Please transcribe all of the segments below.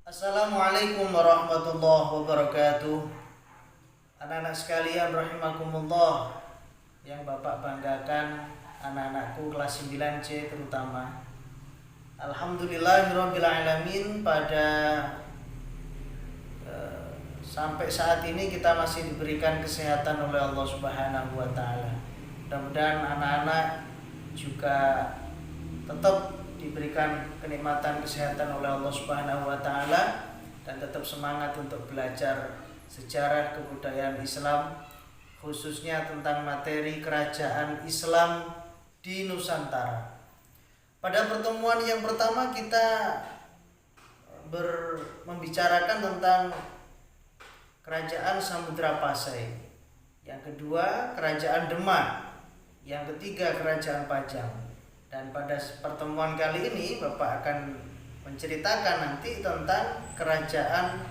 Assalamualaikum warahmatullahi wabarakatuh. Anak-anak sekalian rahimakumullah, yang Bapak banggakan, anak-anakku kelas 9C terutama. Alhamdulillahirabbil alamin, pada sampai saat ini kita masih diberikan kesehatan oleh Allah Subhanahu wa taala. Mudah-mudahan anak-anak juga tetap diberikan kenikmatan kesehatan oleh Allah Subhanahu wa taala dan tetap semangat untuk belajar sejarah kebudayaan Islam, khususnya tentang materi kerajaan Islam di Nusantara. Pada pertemuan yang pertama kita membicarakan tentang kerajaan Samudra Pasai, yang kedua kerajaan Demak, yang ketiga kerajaan Pajang. Dan pada pertemuan kali ini Bapak akan menceritakan nanti tentang kerajaan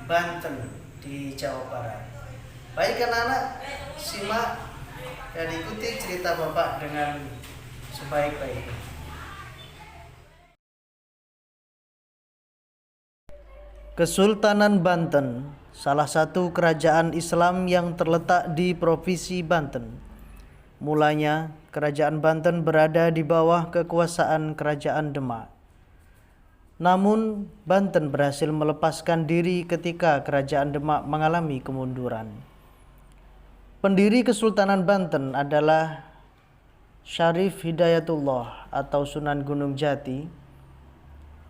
Banten di Jawa Barat. Baik anak-anak, simak dan ikuti cerita Bapak dengan sebaik-baiknya. Kesultanan Banten, salah satu kerajaan Islam yang terletak di Provinsi Banten. Mulanya, kerajaan Banten berada di bawah kekuasaan kerajaan Demak. Namun, Banten berhasil melepaskan diri ketika kerajaan Demak mengalami kemunduran. Pendiri Kesultanan Banten adalah Syarif Hidayatullah atau Sunan Gunung Jati,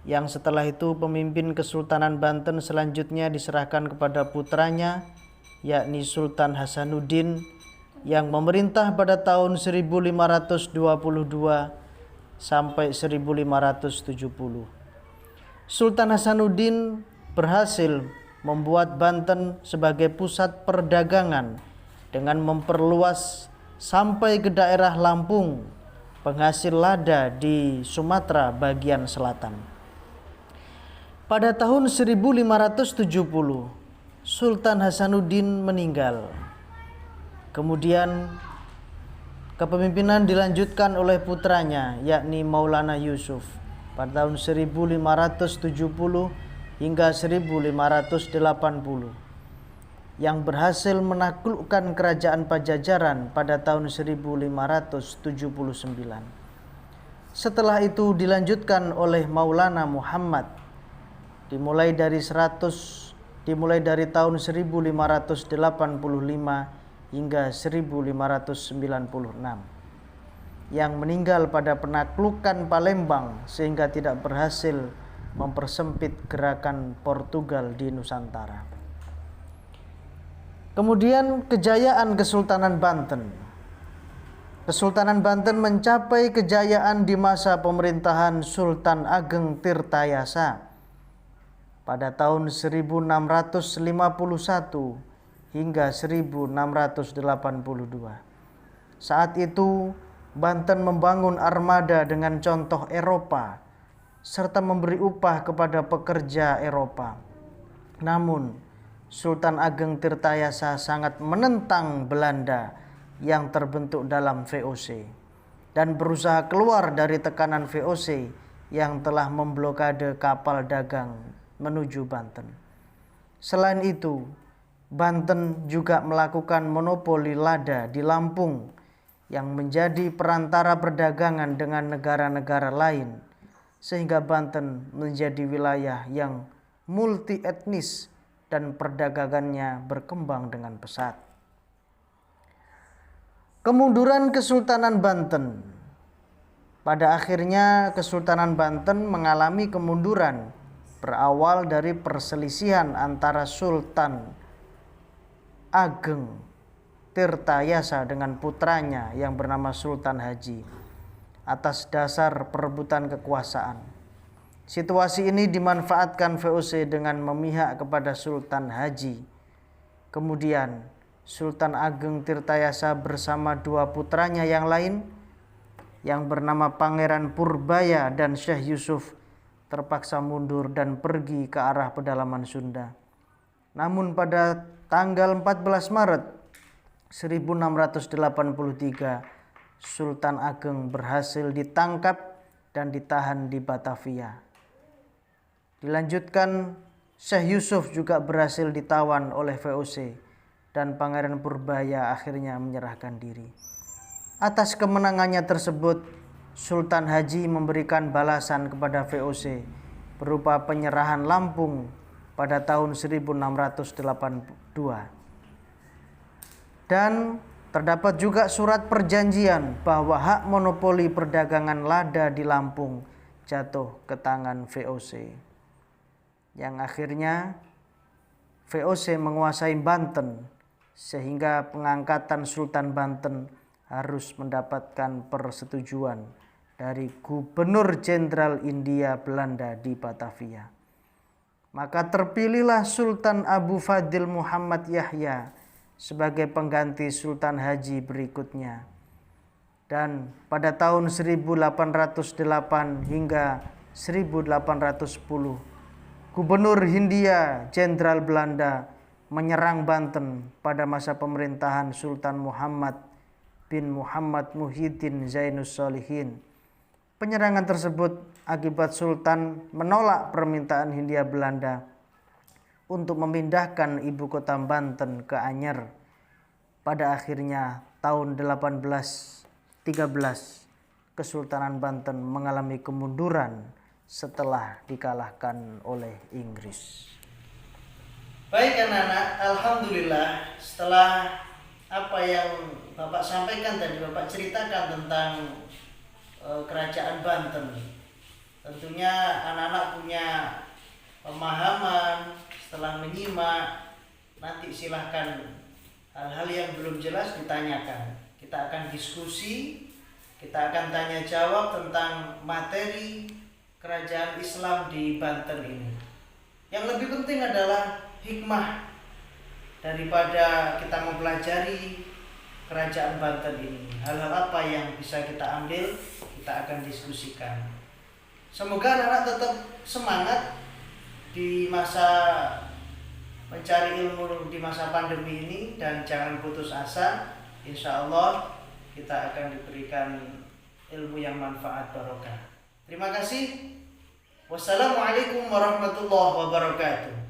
yang setelah itu pemimpin Kesultanan Banten selanjutnya diserahkan kepada putranya, yakni Sultan Hasanuddin, yang memerintah pada tahun 1522 sampai 1570. Sultan Hasanuddin berhasil membuat Banten sebagai pusat perdagangan dengan memperluas sampai ke daerah Lampung, penghasil lada di Sumatera bagian selatan. Pada tahun 1570, Sultan Hasanuddin meninggal. Kemudian kepemimpinan dilanjutkan oleh putranya, yakni Maulana Yusuf, pada tahun 1570 hingga 1580, yang berhasil menaklukkan kerajaan Pajajaran pada tahun 1579. Setelah itu dilanjutkan oleh Maulana Muhammad dimulai dari tahun 1585 hingga 1596, yang meninggal pada penaklukan Palembang sehingga tidak berhasil mempersempit gerakan Portugal di Nusantara. Kemudian kejayaan Kesultanan Banten. Kesultanan Banten mencapai kejayaan di masa pemerintahan Sultan Ageng Tirtayasa pada tahun 1651 hingga 1682. Saat itu Banten membangun armada dengan contoh Eropa serta memberi upah kepada pekerja Eropa. Namun Sultan Ageng Tirtayasa sangat menentang Belanda yang terbentuk dalam VOC dan berusaha keluar dari tekanan VOC yang telah memblokade kapal dagang menuju Banten. Selain itu, Banten juga melakukan monopoli lada di Lampung yang menjadi perantara perdagangan dengan negara-negara lain, sehingga Banten menjadi wilayah yang multi etnis dan perdagangannya berkembang dengan pesat. Kemunduran Kesultanan Banten. Pada akhirnya Kesultanan Banten mengalami kemunduran berawal dari perselisihan antara Sultan Ageng Tirtayasa dengan putranya yang bernama Sultan Haji atas dasar perebutan kekuasaan. Situasi ini dimanfaatkan VOC dengan memihak kepada Sultan Haji. Kemudian Sultan Ageng Tirtayasa bersama dua putranya yang lain yang bernama Pangeran Purbaya dan Syekh Yusuf terpaksa mundur dan pergi ke arah pedalaman Sunda. Namun pada tanggal 14 Maret 1683, Sultan Ageng berhasil ditangkap dan ditahan di Batavia. Dilanjutkan, Syekh Yusuf juga berhasil ditawan oleh VOC dan Pangeran Purbaya akhirnya menyerahkan diri. Atas kemenangannya tersebut, Sultan Haji memberikan balasan kepada VOC berupa penyerahan Lampung pada tahun 1682. Dan terdapat juga surat perjanjian bahwa hak monopoli perdagangan lada di Lampung jatuh ke tangan VOC. Yang akhirnya VOC menguasai Banten sehingga pengangkatan Sultan Banten harus mendapatkan persetujuan dari Gubernur Jenderal Hindia Belanda di Batavia. Maka terpilihlah Sultan Abu Fadil Muhammad Yahya sebagai pengganti Sultan Haji berikutnya. Dan pada tahun 1808 hingga 1810, Gubernur Hindia Jenderal Belanda menyerang Banten pada masa pemerintahan Sultan Muhammad bin Muhammad Muhyiddin Zainus Solihin. Penyerangan tersebut akibat Sultan menolak permintaan Hindia Belanda untuk memindahkan ibu kota Banten ke Anyer. Pada akhirnya tahun 1813 Kesultanan Banten mengalami kemunduran setelah dikalahkan oleh Inggris. Baik anak-anak, alhamdulillah setelah apa yang Bapak sampaikan tadi, Bapak ceritakan tentang kerajaan Banten. Tentunya anak-anak punya pemahaman. Setelah menyimak, nanti silahkan hal-hal yang belum jelas ditanyakan. Kita akan diskusi, kita akan tanya jawab tentang materi kerajaan Islam di Banten ini. Yang lebih penting adalah hikmah daripada kita mempelajari kerajaan Banten ini. Hal-hal apa yang bisa kita ambil, kita akan diskusikan. Semoga anak-anak tetap semangat di masa mencari ilmu di masa pandemi ini dan jangan putus asa. Insya Allah kita akan diberikan ilmu yang manfaat barokah. Terima kasih. Wassalamualaikum warahmatullahi wabarakatuh.